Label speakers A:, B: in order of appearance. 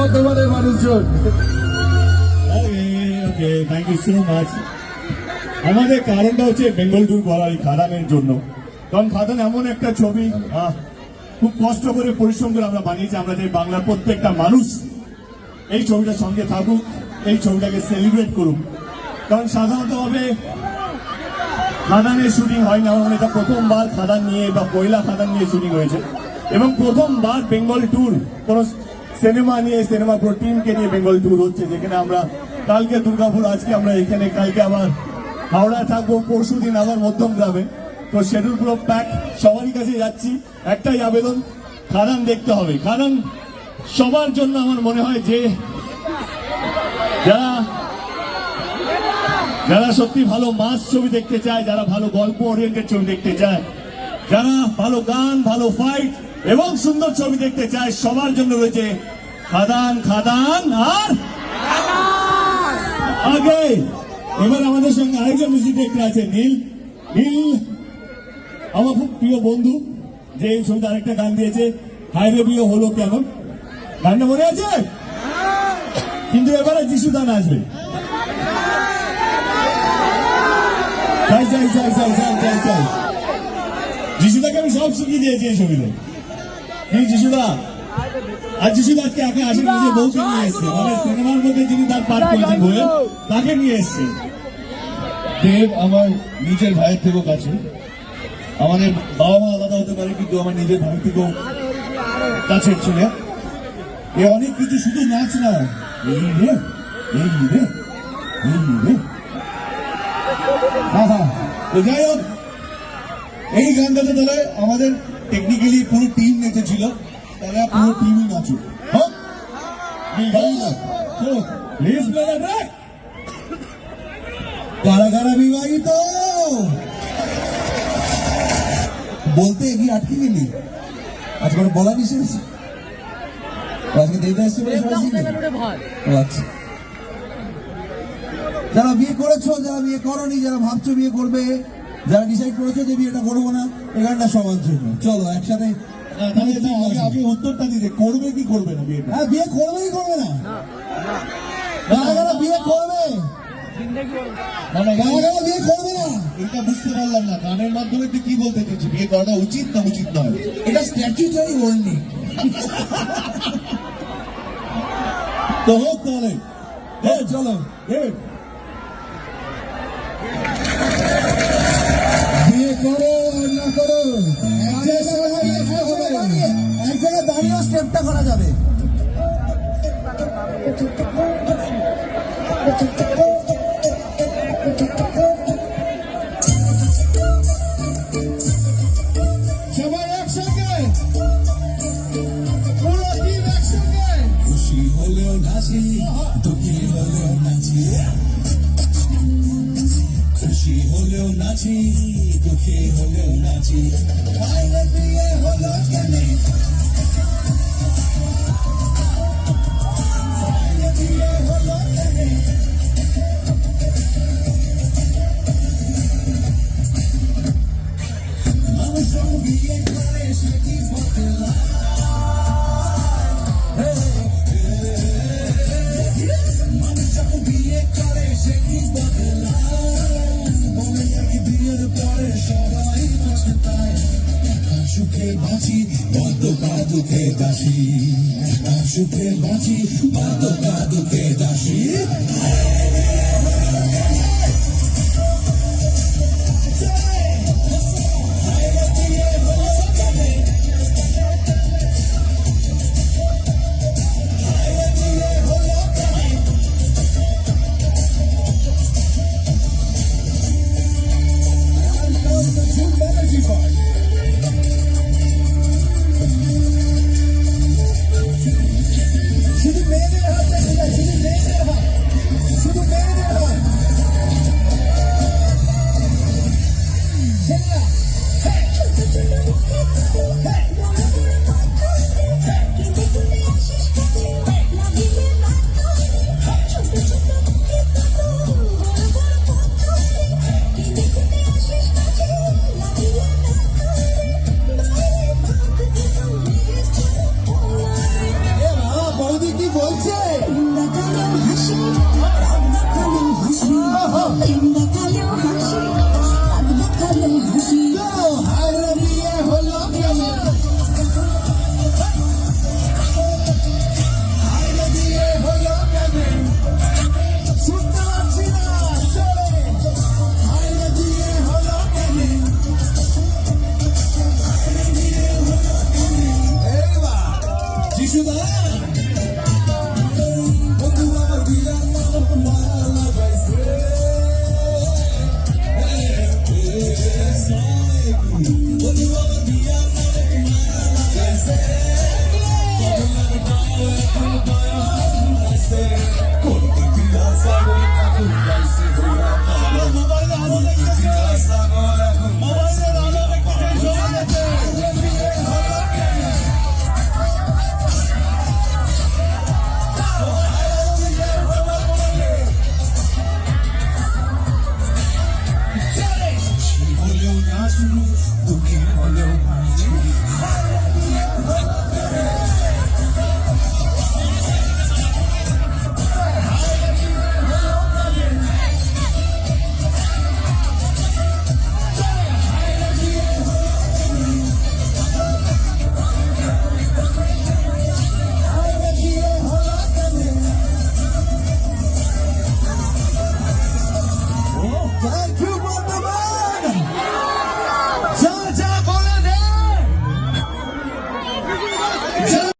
A: বর্ধমানের মানুষজন।
B: ওকে, thank you so much. আমাদের কারণটা হচ্ছে বেঙ্গল ট্যুর করার এই খাদানের জন্য, কারণ খাদান এমন একটা ছবি খুব কষ্ট করে পরিশ্রম করে আমরা বানিয়েছি। আমরা চাই বাংলার প্রত্যেকটা মানুষ এই ছবিটার সঙ্গে থাকুক, এই ছবিটাকে সেলিব্রেট করুক। কারণ সাধারণতভাবে খাদানের শুটিং হয় না, আমার এটা প্রথমবার খাদান নিয়ে বা পয়লা খাদান নিয়ে শুটিং হয়েছে, এবং প্রথমবার বেঙ্গল ট্যুর কোন সিনেমা নিয়ে, সিনেমা পুরো টিমকে নিয়ে বেঙ্গল ট্যুর হচ্ছে, যেখানে আমরা কালকে দুর্গাপুর, আজকে আমরা এখানে, কালকে আবার হাওড়ায় থাকবো, পরশু দিন আবার মধ্যমগ্রামে। তো শিডিউল পুরো প্যাক, সবারই কাছে যাচ্ছি, একটাই আবেদন, খাদান দেখতে হবে। খাদান সবার জন্য আমার মনে হয় যে যারা সত্যি ভালো মাস ছবি দেখতে চায়, যারা ভালো গল্প ওরিয়েন্টেড ছবি দেখতে চায়, যারা ভালো গান, ভালো ফাইট এবং সুন্দর ছবি দেখতে চায়, সবার জন্য রয়েছে খাদান। খাদান আর আগে। এবার আমাদের সঙ্গে আরেকজন মিউজিক ডিরেক্টর আছে, নীল। নীল আমার খুব প্রিয় বন্ধু, যে এই ছবিতে আরেকটা গান দিয়েছে, হায়রে বিয়ে হলো কেন, গানটা মনে আছে? কিন্তু এবারে যিশুদান আসবে। চাই চাই চাই চাই চাই চাই চাই যিশুদাকে আমি সব শিখিয়ে দিয়েছি এই ছবিতে। যিশুদা, আর যিশুদা আজকে একা আসেন, নিজের বউকে নিয়ে এসছে, মানে সিনেমার মধ্যে যিনি তার পাঠ করেছেন বইয়ে, তাকে নিয়ে এসছে। দেব আমার নিজের ভাইয়ের থেকেও কাছে, আমাদের বাবা মা আলাদা হতে পারে, কিন্তু আমার নিজের ভাই থেকেও কাছের ছিলেন। এ অনেক কিছু, শুধু নাচ না, এই রে এই রে এই রে। তো যাই হোক, এই গানটাতে তাহলে আমাদের টেকনিক্যালি পুরো টিম নেচেছিল, তাহলে পুরো টিমই নাচুক। কারা কারা বিবাহিত বলতে এগিয়ে আটকে গেলি, আজকে বলা নিষেধ। আজকে দেবদা এসছে বলে আচ্ছা, যারা বিয়ে করেছো, যারা বিয়ে করোনি, যারা ভাবছো বিয়ে করবে, যারা ডিসাইড করেছো যে বিয়েটা করবো না, এই গানটা সবার জন্য। চলো একসাথে আগে উত্তরটা দিতে, করবে কি করবে না বিয়েটা? হ্যাঁ, বিয়ে করবে কি করবে না? বিয়ে করবে বিয়ে করবে না, এটা বুঝতে পারলাম না। গানের মাধ্যমে তুই কি বলতে চাইছিস, বিয়ে করাটা উচিত না উচিত নয়? এটা স্ট্যাচুটারি বলনি তো হোক তাহলে। চলো বিয়ে করো আর না করো, এক জায়গায় দাঁড়িয়েও স্টেপটা করা যাবে। সবাই একসঙ্গে, পুরো টিম একসঙ্গে। খুশি হলেও নাচি, দুঃখী হলেও নাচি, খুশি হলেও নাচি, দুঃখী হলেও নাচি। বাইরে বিয়ে হলো কেনে, বাইরে বিয়ে হলো কেনে, মানুষ বিয়ে করে সে কি বদলায়, মানুষ বিয়ে করে সে কি বদলায়, বিয়ের পরে সবাই পছতায়। সুখে বাঁচি বদ্ধকা দুঃখে দাসী, সুখে বাঁচি বদ্ধকা দুঃখে দাসী। শুধু মেয়েদের হাতে, শুধু মেয়েদের হাত, শুধু মেয়েদের হাত। ছেলেরা
A: দুঃখী হলেও বাঁচি